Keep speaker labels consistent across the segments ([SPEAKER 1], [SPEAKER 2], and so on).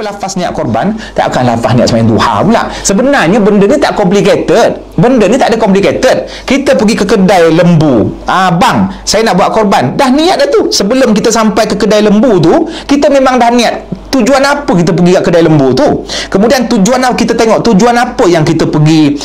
[SPEAKER 1] lafaz niat korban, tak akan lafaz niat sembahyang duha pula. Sebenarnya benda ni tak complicated. Benda ni tak ada complicated. Kita pergi ke kedai lembu. Bang, saya nak buat korban. Dah niat dah tu. Sebelum kita sampai ke kedai lembu tu, kita memang dah niat. Tujuan apa kita pergi kat kedai lembu tu? Kemudian tujuan apa kita tengok? Tujuan apa yang kita pergi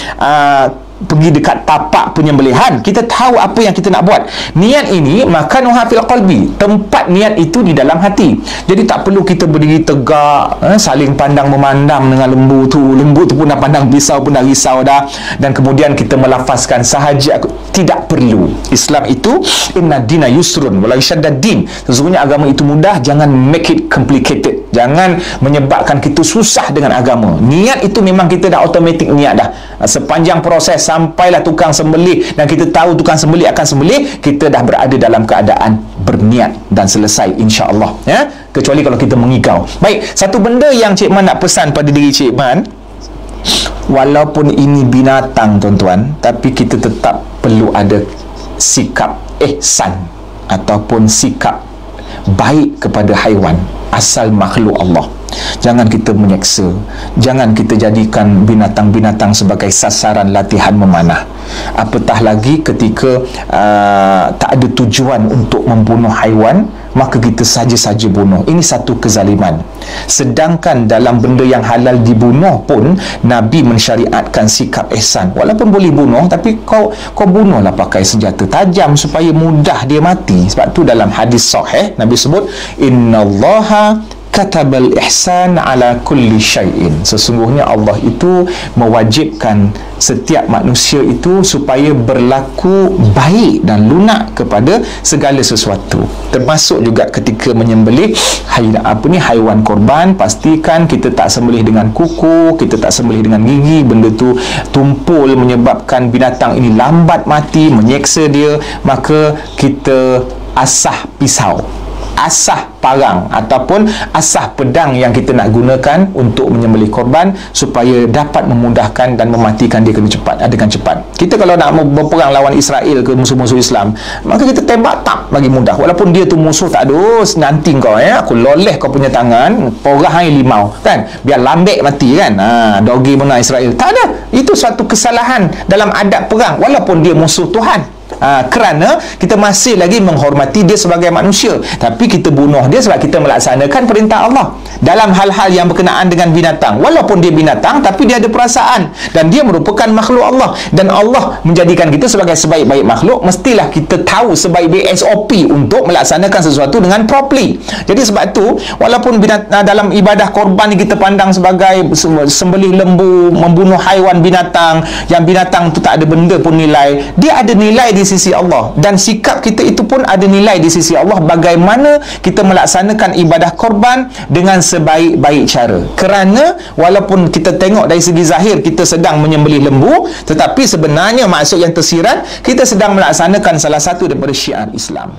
[SPEAKER 1] dekat tapak penyembelihan? Kita tahu apa yang kita nak buat. Niat ini makanuha fil qalbi. Tempat niat itu di dalam hati. Jadi tak perlu kita berdiri tegak, saling pandang memandang dengan lembu tu. Lembu tu pun dah pandang pisau, pun dah risau dah. Dan kemudian kita melafazkan sahaja. Tidak perlu. Islam itu inna dina yusrun wala yushaddad din. Sesungguhnya agama itu mudah, jangan make it complicated. Jangan menyebabkan kita susah dengan agama. Niat itu memang kita dah automatic niat dah. Sepanjang proses sampailah tukang sembelih dan kita tahu tukang sembelih akan sembelih, kita dah berada dalam keadaan berniat dan selesai, insya-Allah, ya. Kecuali kalau kita mengigau. Baik, satu benda yang Cik Man nak pesan pada diri Cik Man, walaupun ini binatang tuan-tuan, tapi kita tetap perlu ada sikap ihsan ataupun sikap baik kepada haiwan asal makhluk Allah. Jangan kita menyeksa, jangan kita jadikan binatang-binatang sebagai sasaran latihan memanah. Apatah lagi ketika tak ada tujuan untuk membunuh haiwan, maka kita saja-saja bunuh. Ini satu kezaliman. Sedangkan dalam benda yang halal dibunuh pun Nabi mensyariatkan sikap ihsan. Walaupun boleh bunuh, tapi kau bunuhlah pakai senjata tajam supaya mudah dia mati. Sebab tu dalam hadis sahih Nabi sebut, innallaha katabal ihsan ala kulli syai'in. Sesungguhnya Allah itu mewajibkan setiap manusia itu supaya berlaku baik dan lunak kepada segala sesuatu, termasuk juga ketika menyembelih haiwan korban. Pastikan kita tak sembelih dengan kuku, kita tak sembelih dengan gigi. Benda tu tumpul menyebabkan binatang ini lambat mati, menyeksa dia. Maka kita asah pisau, asah parang ataupun asah pedang yang kita nak gunakan untuk menyembelih korban supaya dapat memudahkan dan mematikan dia dengan cepat. Kita kalau nak berperang lawan Israel ke musuh-musuh Islam, maka kita tembak tak lagi mudah. Walaupun dia tu musuh, tak ada, nanti kau aku loleh kau punya tangan, porah limau kan, biar lambek mati kan. Dogi menang Israel. Tak ada. Itu suatu kesalahan dalam adab perang walaupun dia musuh Tuhan. Kerana kita masih lagi menghormati dia sebagai manusia, tapi kita bunuh dia sebab kita melaksanakan perintah Allah dalam hal-hal yang berkenaan dengan binatang. Walaupun dia binatang, tapi dia ada perasaan dan dia merupakan makhluk Allah, dan Allah menjadikan kita sebagai sebaik-baik makhluk. Mestilah kita tahu sebaik-baik SOP untuk melaksanakan sesuatu dengan properly. Jadi sebab tu walaupun dalam ibadah korban ni kita pandang sebagai sembelih lembu, membunuh haiwan binatang, yang binatang tu tak ada benda pun nilai, dia ada nilai di sisi Allah, dan sikap kita itu pun ada nilai di sisi Allah. Bagaimana kita melaksanakan ibadah korban dengan sebaik-baik cara. Kerana walaupun kita tengok dari segi zahir kita sedang menyembelih lembu, tetapi sebenarnya maksud yang tersirat kita sedang melaksanakan salah satu daripada syiar Islam.